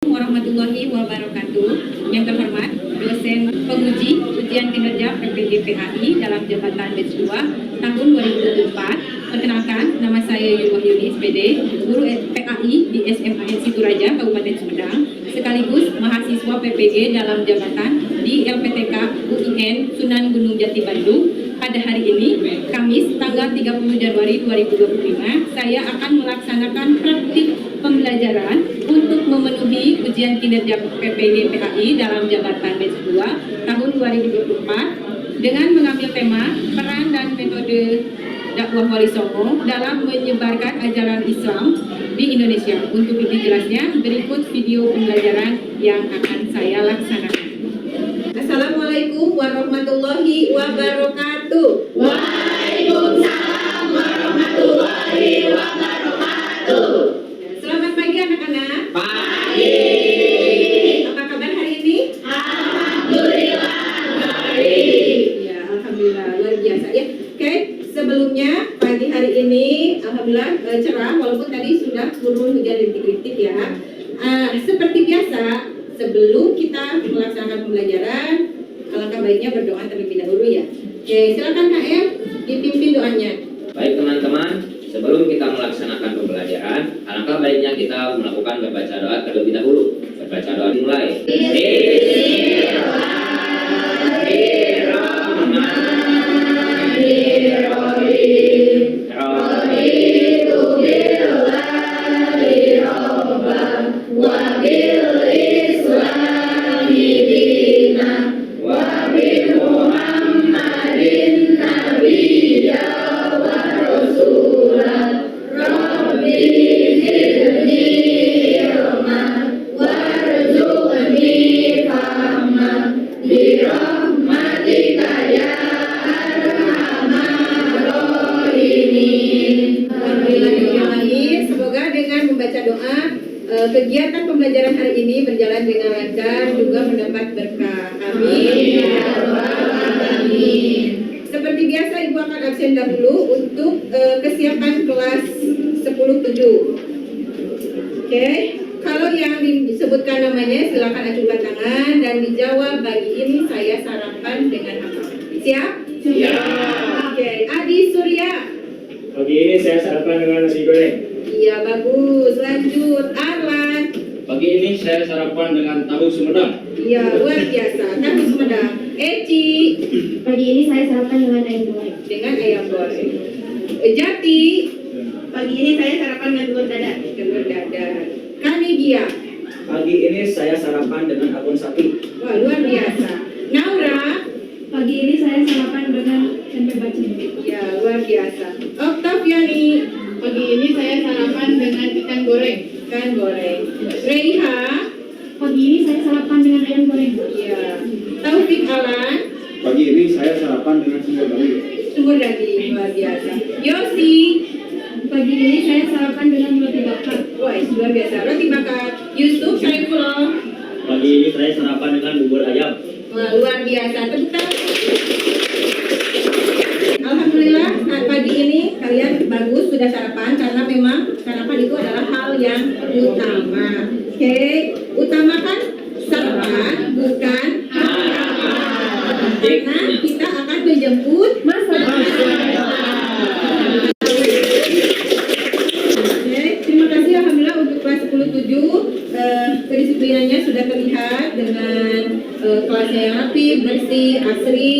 Warahmatullahi wabarakatuh. Yang terhormat dosen penguji ujian kinerja PPG PAI dalam jabatan batch 2 tahun 2024. Perkenalkan, nama saya Yulwahyuni SPD, guru PAI di SMA Situraja Kabupaten Sumedang, sekaligus mahasiswa PPG dalam jabatan di LPTK UIN Sunan Gunung Jati Bandung. Pada hari ini, Kamis tanggal 30 Januari 2025, saya akan melaksanakan praktik pembelajaran untuk memenuhi ujian kinerja PPG PAI dalam jabatan batch 2 tahun 2024 dengan mengambil tema peran dan metode dakwah Wali Songo dalam menyebarkan ajaran Islam di Indonesia. Untuk lebih jelasnya, berikut video pembelajaran yang akan saya laksanakan. Assalamualaikum warahmatullahi wabarakatuh. Waalaikumsalam warahmatullahi wabarakatuh. Selamat pagi anak-anak. Pagi. Apa kabar hari ini? Alhamdulillah baik. Ya, alhamdulillah luar biasa ya. Oke, sebelumnya pagi hari ini alhamdulillah cerah walaupun tadi sudah turun hujan rintik-rintik ya. Seperti biasa, sebelum kita melaksanakan pembelajaran, alangkah baiknya berdoa terlebih dahulu ya. Oke, silakan KM dipimpin doanya. Baik teman-teman, sebelum kita melaksanakan pembelajaran, alangkah baiknya kita melakukan membaca doa terlebih dahulu. Membaca doa dimulai. Kegiatan pembelajaran hari ini berjalan dengan lancar, juga mendapat berkah. Amin. Seperti biasa, Ibu akan absen dahulu untuk kesiapan kelas 10-7. Oke, kalau yang disebutkan namanya silakan acungkan tangan dan dijawab. Bagi ini saya sarapan dengan apa? Siap? Siap. Oke, Adi Surya. Pagi ini saya sarapan dengan nasi goreng. Iya, bagus. Lanjut, Arlan. Pagi ini saya sarapan dengan tahu Sumedang. Iya, luar biasa. Tahu Sumedang. Eci. Pagi ini saya sarapan dengan ayam goreng. Dengan ayam goreng. Jati. Pagi ini saya sarapan dengan telur dadar. Telur dadar. Kanigia. Pagi ini saya sarapan dengan abon sapi. Wah, luar biasa. Naura. Pagi ini saya sarapan dengan tempe bacem. Ya, luar biasa. Oktaviani. Pagi ini saya sarapan dengan ikan goreng. Ikan goreng. Reiha. Pagi ini saya sarapan dengan ayam goreng. Ya. Taufik Alan. Pagi ini saya sarapan dengan sumber daging. Sumur daging, luar biasa. Yosi. Pagi ini saya sarapan dengan roti bakar. Wah, luar biasa. Roti bakar. Yusuf Saifullah. Pagi ini saya sarapan dengan bubur ayam. Wah, luar biasa. Tepuk tangan. Alhamdulillah, pagi ini kalian bagus sudah sarapan karena memang sarapan itu adalah hal yang utama. Oke, utamakan sarapan bukan harapan. Karena kita akan menjemput masa depan. Oke, terima kasih alhamdulillah untuk kelas 10-7. Kedisiplinannya sudah terlihat dengan kelasnya yang rapi, bersih, asri.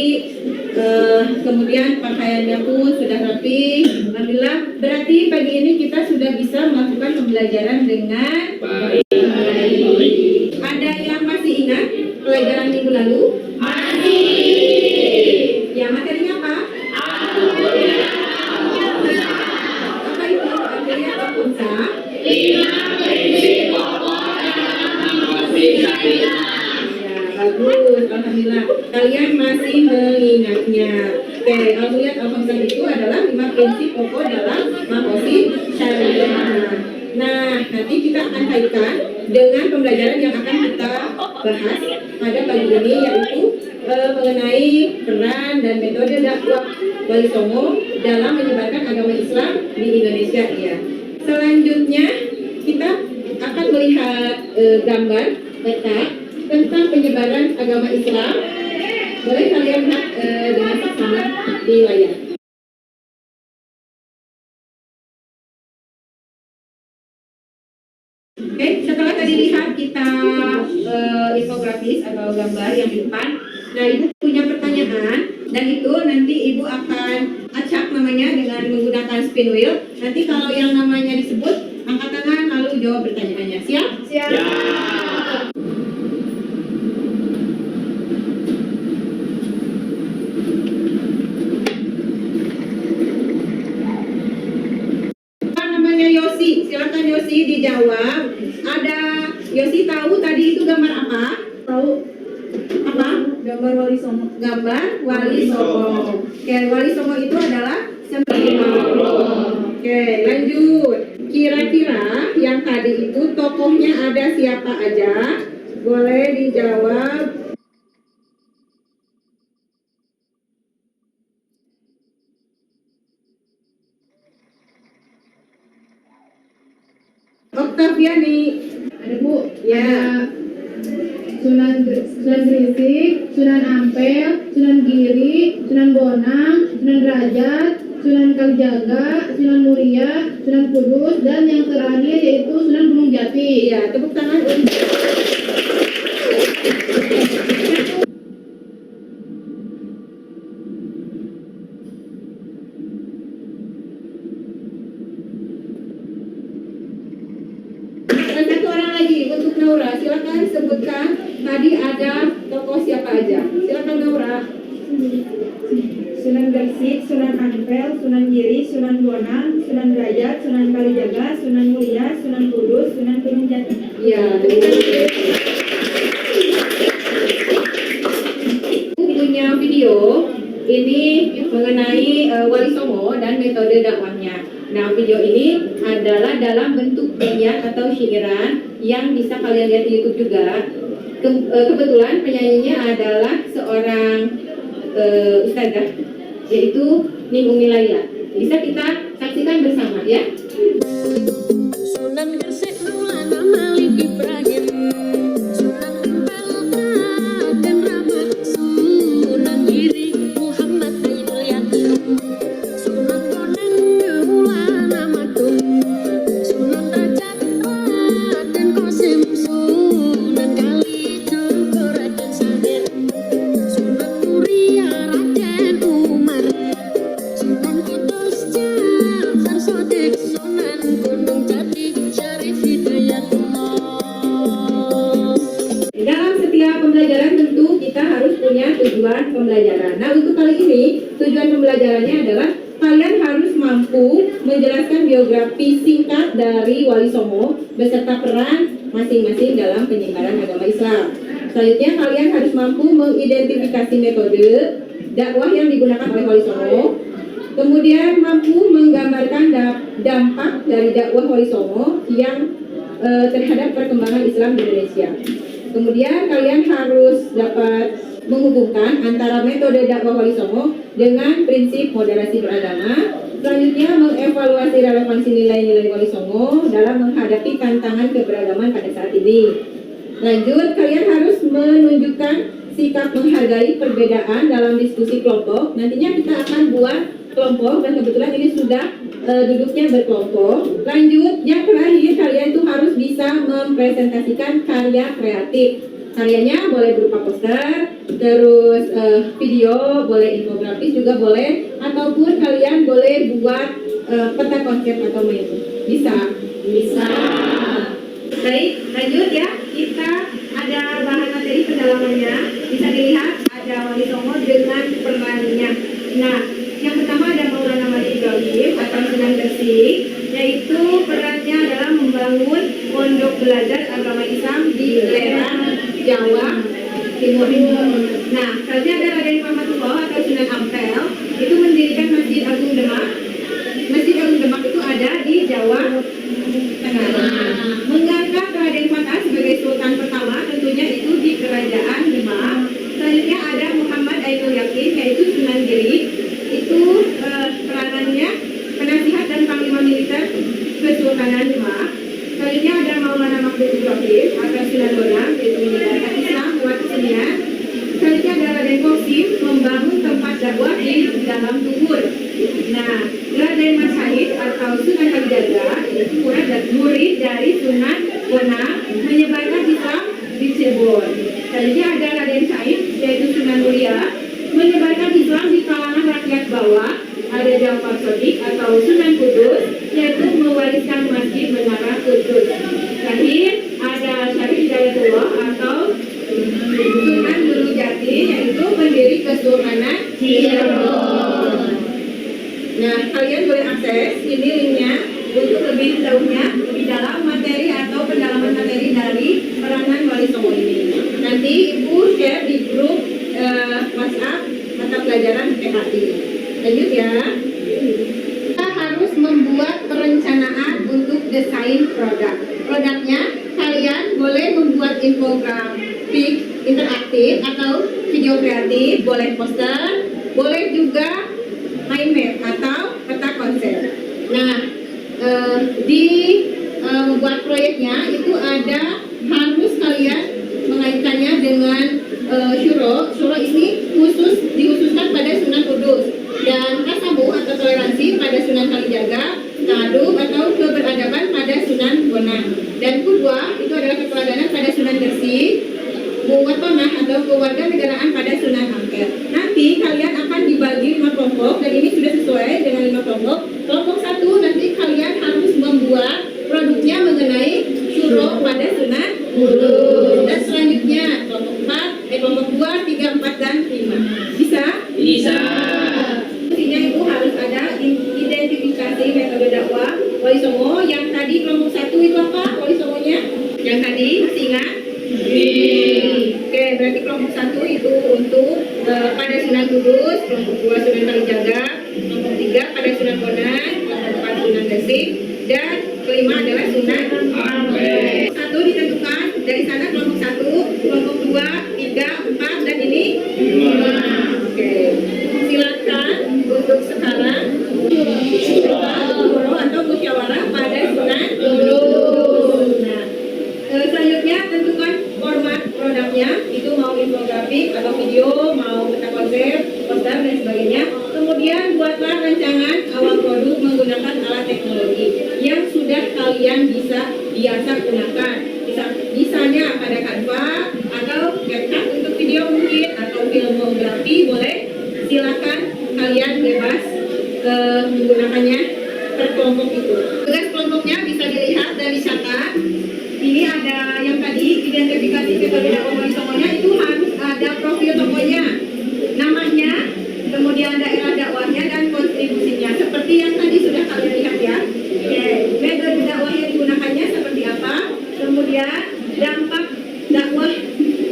Kemudian pakaiannya pun sudah rapi. Alhamdulillah, berarti pagi ini kita sudah bisa melakukan pembelajaran dengan Baik. Ada yang masih ingat pelajaran minggu lalu? Masih. Ya, materinya apa? Apa itu? Materinya Akunsa. 5 prinsip pokok dalam mengikuti syariat. Ya, bagus. Alhamdulillah. Kalian masih mengingatnya. Oke, Alhamdulillah itu adalah 5 prinsip pokok dalam mengikuti syariat. Nah, nanti kita akan kaitkan dengan pembelajaran yang akan kita bahas pada pagi ini, yaitu mengenai peran dan metode dakwah Wali Songo dalam menyebarkan agama Islam di Indonesia. Ya. Selanjutnya kita akan melihat gambar peta tentang penyebaran agama Islam. Boleh kalian lihat dengan saksama di layar. Oke, setelah tadi lihat kita infografis atau gambar yang di depan, nah Ibu punya pertanyaan dan itu nanti Ibu akan acak namanya dengan menggunakan spin wheel. Nanti kalau yang namanya disebut, angkat tangan lalu jawab pertanyaannya. Siap? Siap. Namanya Yosi, silakan Yosi dijawab. Ada Yosi tahu tadi itu gambar apa? Tahu Apa? gambar Wali Songo. Gambar Wali Songo. Oke, Wali Songo itu adalah Oke, lanjut. Kira-kira yang tadi itu tokohnya ada siapa aja? Boleh dijawab. Oktaviani. Ada Bu. Ya. Sunan Gresik, Sunan Ampel, Sunan Giri, Sunan Bonang, Sunan Derajat, Sunan Kalijaga, Sunan Muria, Sunan Kudus, dan yang terakhir yaitu Sunan Gunung Jati. Iya, tepuk tangan untuk dan satu orang lagi untuk Naura. Silakan sebutkan tadi ada tokoh siapa aja. Silakan Naura. Sunan Gresik, Sunan Ampel, Sunan Giri, Sunan Bonang, Sunan Derajat, Sunan Kalijaga, Sunan Muria, Sunan Kudus, Sunan Gunung Jati. Iya, punya video ini mengenai Wali Songo dan metode dakwahnya. Nah, video ini adalah dalam bentuk penyanyian atau syairan yang bisa kalian lihat di YouTube juga. Kebetulan penyanyinya adalah seorang ustazah, yaitu Ning Umi Laila. Bisa kita saksikan bersama ya. Sunan Gresik Maulana Malik Ibrahim, Sunan Ampel Raden Rahmat, Sunan Giri Muhammad Ainul Yakin, Sunan Bonang Maulana Maktum, Sunan Derajat Raden Qasim, Sunan Kalijaga Raden Sadir, Sunan Muria Raden Umar, Sunan Kudus Jafar Shadiq, Sunan Gunung Jati Syarif Hidayatullah. Dalam setiap pembelajaran tentu kita harus punya tujuan pembelajaran. Nah, untuk kali ini tujuan pembelajarannya adalah kalian harus mampu menjelaskan biografi singkat dari Wali Songo beserta peran masing-masing dalam penyebaran agama Islam. Selanjutnya kalian harus mampu mengidentifikasi metode dakwah yang digunakan oleh Wali Songo. Kemudian mampu menggambarkan dampak dari dakwah Wali Songo yang terhadap perkembangan Islam di Indonesia. Kemudian kalian harus dapat menghubungkan antara metode dakwah Wali Songo dengan prinsip moderasi beragama. Selanjutnya mengevaluasi relevansi nilai-nilai Wali Songo dalam menghadapi tantangan keberagaman pada saat ini. Lanjut, kalian harus menunjukkan sikap menghargai perbedaan dalam diskusi kelompok. Nantinya kita akan buat kelompok dan kebetulan ini sudah duduknya berkelompok. Lanjut, yang terakhir kalian tuh harus bisa mempresentasikan karya kreatif. Karyanya boleh berupa poster, terus video, boleh infografis juga boleh, ataupun kalian boleh buat peta konsep atau menu. Bisa? Bisa. Baik, lanjut ya. Kita ada bahan materi pendalamannya. Bisa dilihat ada Wali Songo dengan perannya. Nah, yang pertama ada Maulana Malik Ibrahim atau Sunan Gresik, yaitu perannya adalah membangun pondok belajar agama Islam di lereng Jawa Timur. Nah, selanjutnya ada Raden Rahmatullah atau Sunan Ampel, itu mendirikan Masjid Agung Demak. Masjid Agung Demak itu ada di Jawa Tengah. Mengangkat Raden Fatah sebagai Sultan pertama, tentunya itu di Kerajaan Demak. Selanjutnya ada Muhammad Ainul Yakin, yaitu Sunan Giri. Itu peranannya penasihat dan panglima militer Kesultanan Demak. Selanjutnya ada Maulana Mahmud dari Kosim membangun tempat dakwah di dalam Tuhur. Nah, Raden Mas Syahid atau Sunan Kalijaga itu murid dari Sunan Bonang menyebarkan Islam di Cirebon. Selanjutnya ada Raden Syahid yaitu Sunan Muria menyebarkan Islam di kalangan rakyat bawah. Ada Ja'far Shadiq atau Sunan Kudus yaitu mewariskan Masjid Menara Kudus. Terakhir ada Syarif Hidayatullah atau Sunan Gunung Jati yaitu pendiri Kesultanan Cirebon. Nah, kalian boleh akses ini linknya untuk lebih jauhnya, lebih dalam materi atau pendalaman materi dari peranan Wali Songo ini. Nanti Ibu share di grup WhatsApp mata pelajaran PHI. Lanjut ya. Kita harus membuat perencanaan untuk desain produk. Produknya kalian boleh membuat infografik interaktif atau video kreatif, boleh poster, boleh juga mind map atau peta konsep. Nah, di membuat proyeknya itu ada harus kalian mengaitkannya dengan syuro. Syuro ini dihususkan pada Sunan Kudus dan tasamu atau toleransi pada Sunan Kalijaga, ta'adub atau keberadaban pada Sunan Bonang, dan kudwa itu adalah keteladanan pada Sunan Gresik, muwatonah atau kewarganegaraan pada Sunan Ampel. Nanti kalian akan dibagi 5 kelompok dan ini sudah sesuai dengan 5 kelompok. Kelompok 1 nanti kalian harus membuat produknya mengenai syuro pada Sunan Kudus. Dan selanjutnya kelompok 2, 3, 4 dan 5. Bisa? Bisa. Intinya itu harus ada identifikasi metode dakwah Wali Songo. Yang tadi kelompok 1 itu apa Wali Songonya? Yang tadi masih ingat? Oke, berarti kelompok 1 itu untuk pada Sunan Kudus, kelompok 2 Sunan Kalijaga, kelompok 3 pada Sunan Bonang, kelompok 4 Sunan Gresik, dan kelima adalah Sunan Ampel. 1 ditentukan dari sana kelompok 1, kelompok 2, 3, 4 dan ini 5. Oke, silakan untuk sekarang syuro atau musyawarah pada Sunan Kudus. Nah, selanjutnya tentukan format produknya, itu mau infografik atau video, mau peta konsep, poster dan sebagainya. Kemudian buatlah rancangan awal produk menggunakan alat teknologi yang sudah kalian biasa gunakan. Misalnya pada Canva atau CapCut untuk video mungkin atau filmografi boleh. Silakan kalian bebas menggunakannya per kelompok itu. Tugas kelompoknya bisa dilihat dan dicatat. Ini ada yang tadi identifikasi metode dakwah Wali Songonya itu harus ada profil tokonya, namanya, kemudian daerah dakwahnya dan kontribusinya seperti yang tadi sudah kalian lihat ya. Oke, metode dakwah yang digunakannya seperti apa, kemudian dampak dakwah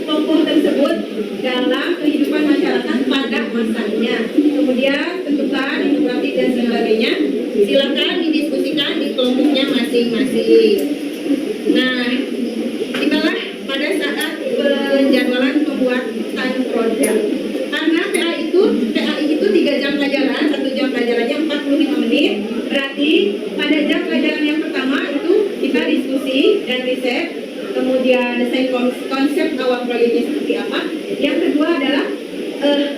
tokoh tersebut dalam kehidupan masyarakat pada masanya, kemudian tentukan infografik dan sebagainya. Silakan didiskusikan di kelompoknya masing-masing. Nah, inilah pada saat penjadwalan pembuatan produk. Karena PAI itu 3 jam pelajaran, 1 jam pelajarannya 45 menit. Berarti pada jam pelajaran yang pertama itu kita diskusi dan riset, kemudian desain konsep awal proyeknya seperti apa. Yang kedua adalah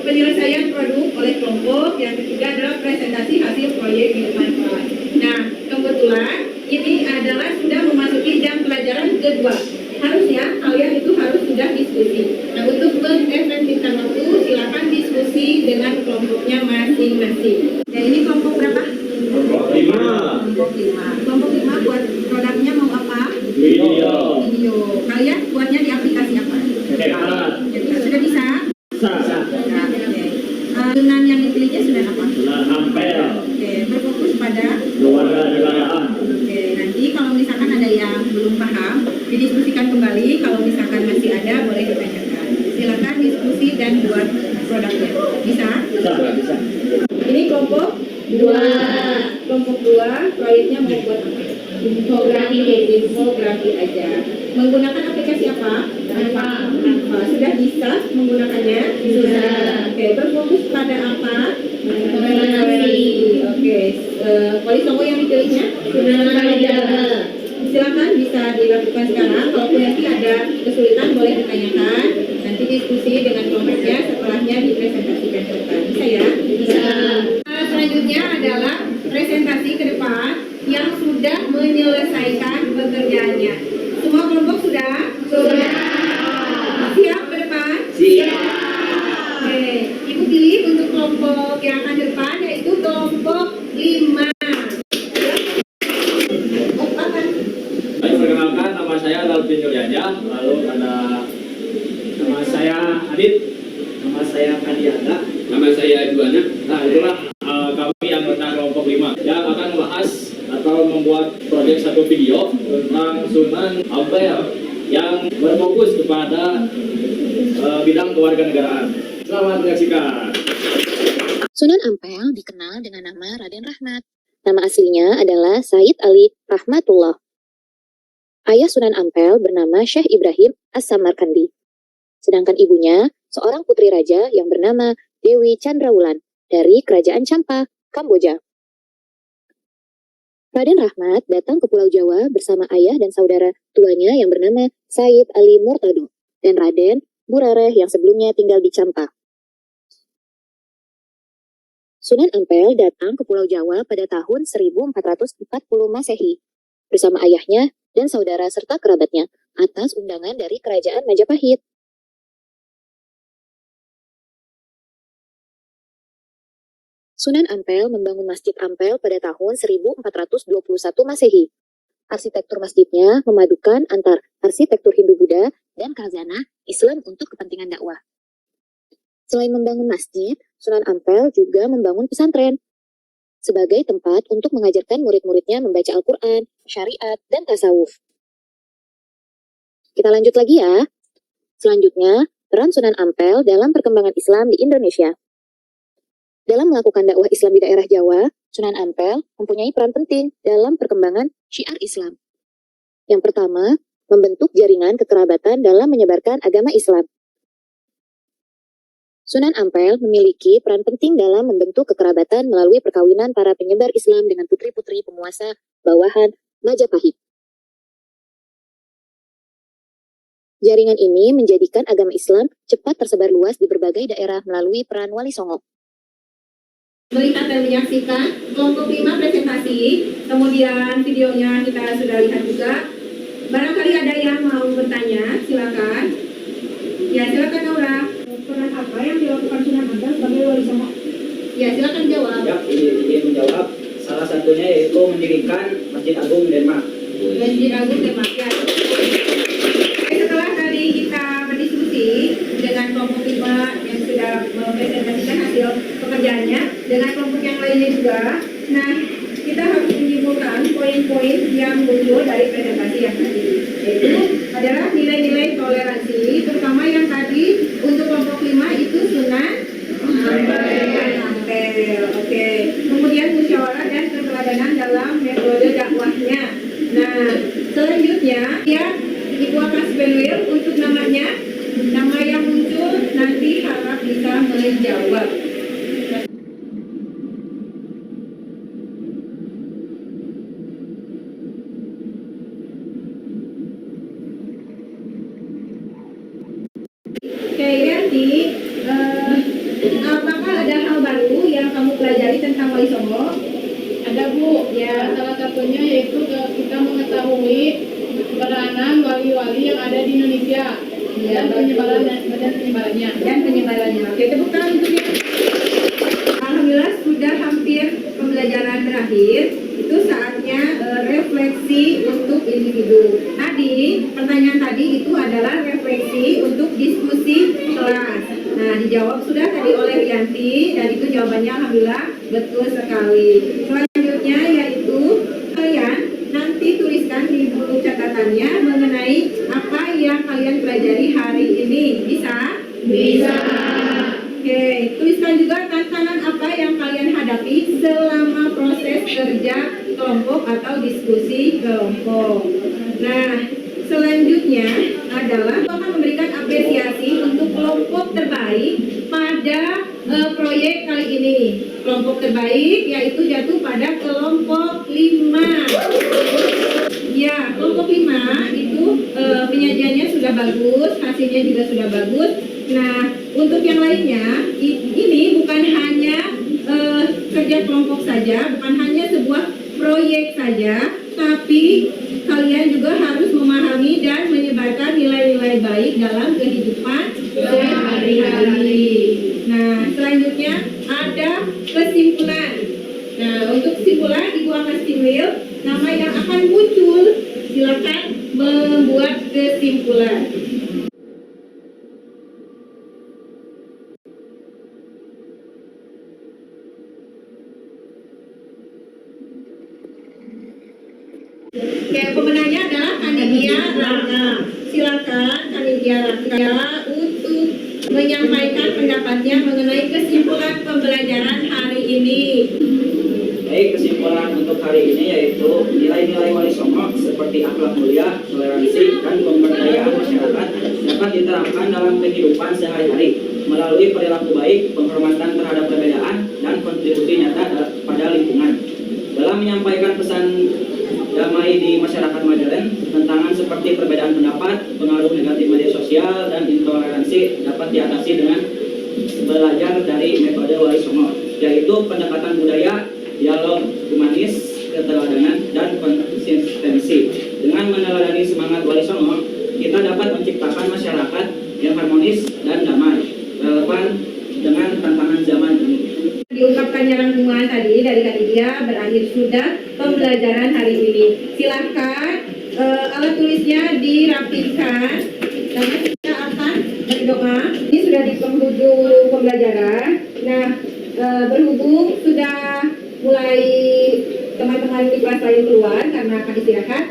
penyelesaian produk oleh kelompok. Yang ketiga adalah presentasi hasil proyek di depan kelas. Nah, kebetulan ini adalah sudah memasuki jam pelajaran kedua. Harusnya kalian itu harus sudah diskusi. Nah, untuk mengefektifkan waktu, silakan diskusi dengan kelompoknya masing-masing. Dan ini kelompok berapa? Kelompok 5. Kelompok 5. Kelompok 5 buat produknya mau apa? Video. Video. Kalian buatnya di aplikasi apa? CapCut. Sudah bisa? Bisa. Sunan yang dipilihnya sudah apa? Sunan Ampel. Oke, berfokus pada Kewarganegaraan. Oke, nanti kalau misalkan ada yang belum paham, didiskusikan kembali. Kalau misalkan masih ada, boleh ditanyakan. Silakan diskusi dan buat produknya. Bisa? Bisa. Ini kelompok 2. Kelompok 2, proyeknya mau buat apa? Infografi aja. Menggunakan aplikasi apa? Canva. Sudah bisa menggunakannya? Sudah. Oke, berfokus pada apa? Toleransi. Oke, Wali Songo yang dipilihnya? Sunan Kalijaga. Silakan bisa dilakukan sekarang. Kalau nanti ada kesulitan boleh ditanyakan. Nanti diskusi dengan kelompoknya. Setelahnya kemudian dipresentasikan ke depan. Bisa ya? Bisa. Selanjutnya adalah presentasi ke depan yang sudah menyelesaikan pekerjaannya. Semua kelompok sudah? Sudah. Siap ke depan? Siap. Oke, Ibu pilih untuk kelompok yang akan ke depan, yaitu kelompok 5. Baik, perkenalkan, nama saya Dalvin Yulianja. Lalu ada nama saya Adit. Nama saya Kadianda. Nama saya Juana. Nah, itulah kami anggota kelompok 5 yang akan membahas atau membuat proyek satu video tentang Sunan Ampel yang berfokus kepada bidang kewarganegaraan. Selamat menyaksikan. Sunan Ampel dikenal dengan nama Raden Rahmat. Nama aslinya adalah Said Ali Rahmatullah. Ayah Sunan Ampel bernama Syekh Ibrahim As-Samarkandi. Sedangkan ibunya seorang putri raja yang bernama Dewi Chandrawulan dari Kerajaan Champa, Kamboja. Raden Rahmat datang ke Pulau Jawa bersama ayah dan saudara tuanya yang bernama Said Ali Murtado dan Raden Burareh yang sebelumnya tinggal di Champa. Sunan Ampel datang ke Pulau Jawa pada tahun 1440 Masehi bersama ayahnya dan saudara serta kerabatnya atas undangan dari Kerajaan Majapahit. Sunan Ampel membangun Masjid Ampel pada tahun 1421 Masehi. Arsitektur masjidnya memadukan antar arsitektur Hindu-Buddha dan khazanah Islam untuk kepentingan dakwah. Selain membangun masjid, Sunan Ampel juga membangun pesantren sebagai tempat untuk mengajarkan murid-muridnya membaca Al-Quran, syariat, dan tasawuf. Kita lanjut lagi ya. Selanjutnya, peran Sunan Ampel dalam perkembangan Islam di Indonesia. Dalam melakukan dakwah Islam di daerah Jawa, Sunan Ampel mempunyai peran penting dalam perkembangan syiar Islam. Yang pertama, membentuk jaringan kekerabatan dalam menyebarkan agama Islam. Sunan Ampel memiliki peran penting dalam membentuk kekerabatan melalui perkawinan para penyebar Islam dengan putri-putri penguasa bawahan Majapahit. Jaringan ini menjadikan agama Islam cepat tersebar luas di berbagai daerah melalui peran Wali Songo. Melihat dan menyaksikan kelompok 5 presentasi, kemudian videonya kita sudah lihat juga. Barangkali ada yang mau bertanya, silakan. Ya, silakan Naura. Peran apa yang dilakukan Sunan Ampel sebagai Wali Songo? Ya, silakan jawab. Ya, izin menjawab. Salah satunya yaitu mendirikan Masjid Agung Denmark. Masjid Agung Demak ya. Setelah tadi kita berdiskusi dengan kelompok 5 yang sudah mempresentasikan hasil pekerjaannya, dengan kelompok yang lainnya juga, nah kita harus menyimpulkan poin-poin yang muncul dari presentasi yang tadi, yaitu adalah nilai-nilai toleransi, terutama yang tadi untuk kelompok 5 itu Sunan Ampel. Oke. Kemudian musyawarah dan keteladanan dalam metode dakwahnya. Nah, selanjutnya ya Ibu akan spell untuk namanya, nama yang muncul nanti harap bisa menjawab. Oke, Yanti, apakah ada hal baru yang kamu pelajari tentang Wali Songo? Ada Bu, ya salah satunya yaitu kita mengetahui peranan wali-wali yang ada di Indonesia dan penyebarannya. Oke, tepuk tangan untuk dia. Alhamdulillah sudah hampir pembelajaran terakhir. Itu saatnya refleksi untuk individu. Tadi pertanyaan tadi itu adalah refleksi untuk diskusi kelas. Nah, dijawab sudah tadi oleh Rianti dan itu jawabannya alhamdulillah betul sekali. Selanjutnya yaitu kalian nanti tuliskan di buku catatannya mengenai apa yang kalian pelajari hari ini. Bisa? Bisa. Oke, tuliskan juga tantangan apa yang kalian hadapi selama proses kerja kelompok atau diskusi kelompok. Nah, selanjutnya adalah akan memberikan apresiasi untuk kelompok terbaik pada proyek kali ini. Kelompok terbaik yaitu jatuh pada kelompok 5. Ya, kelompok 5 itu penyajiannya sudah bagus, hasilnya juga sudah bagus. Nah, untuk yang lainnya, ini bukan hanya kerja kelompok saja, bukan hanya sebuah proyek saja, tapi kalian juga harus memahami dan menyebarkan nilai-nilai baik dalam kehidupan sehari-hari. Nah, selanjutnya ada kesimpulan. Nah, untuk kesimpulan, Ibu akan simil nama yang akan muncul. Silakan membuat kesimpulan. Oke, pemenangnya adalah Kanidia Raka. Silakan Kanidia Raka untuk menyampaikan pendapatnya mengenai kesimpulan pembelajaran hari ini. Baik, kesimpulan untuk hari ini yaitu nilai-nilai Wali Songo seperti akhlak mulia, toleransi, dan pemberdayaan masyarakat dapat diterapkan dalam kehidupan sehari-hari melalui perilaku baik, penghormatan terhadap perbedaan, dan kontribusi nyata pada lingkungan. Dalam menyampaikan pesan damai di masyarakat modern, tantangan seperti perbedaan pendapat, pengaruh negatif media sosial, dan intoleransi dapat diatasi dengan belajar dari metode Wali Songo, yaitu pendekatan budaya, dialog humanis, keteladanan, dan konsistensi. Dengan meneladani semangat Wali Songo, kita dapat menciptakan masyarakat yang harmonis dan damai, relevan dengan tantangan zaman ini. Diungkapkannya rangkuman tadi dari Kanidia, berakhir sudah pembelajaran hari ini. Silakan alat tulisnya dirapikan karena kita akan berdoa. Ini sudah di penghujung pembelajaran. Nah, berhubung sudah mulai teman-teman di kelas lain keluar karena akan istirahat.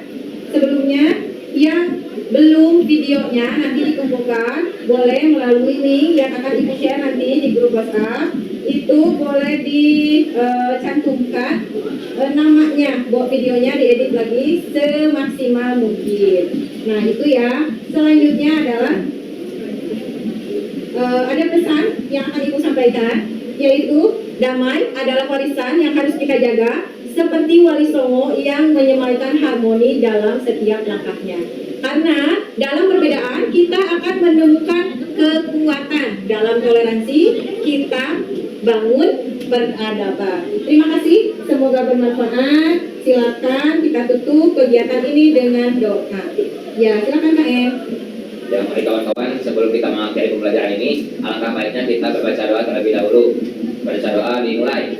Sebelumnya yang belum videonya nanti dikumpulkan, boleh melalui link yang akan Ibu share nanti di grup WhatsApp. Itu boleh dicantumkan namanya, videonya diedit lagi semaksimal mungkin. Nah, itu ya. Selanjutnya adalah ada pesan yang akan Ibu sampaikan, yaitu damai adalah warisan yang harus kita jaga seperti Wali Songo yang menyemalkan harmoni dalam setiap langkahnya. Karena dalam perbedaan kita akan menemukan kekuatan. Dalam toleransi kita bangun peradaban. Terima kasih, semoga bermanfaat. Silakan kita tutup kegiatan ini dengan doa. Ya, silakan Kak Em. Ya, mari kawan-kawan, sebelum kita mengakhiri pembelajaran ini, alangkah baiknya kita berbaca doa terlebih dahulu. Baca doa dimulai.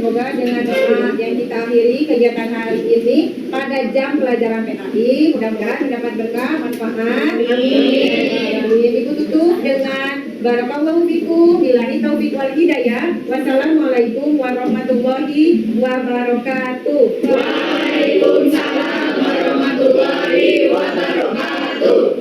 Semoga dengan doa yang kita akhiri kegiatan hari ini pada jam pelajaran PAI, mudah-mudahan mendapat berkah, manfaat. Amin. Ibu tutup dengan barakallahu fikum, billahi taufiq wal hidayah. Wassalamualaikum warahmatullahi wabarakatuh. Waalaikumsalam warahmatullahi wabarakatuh.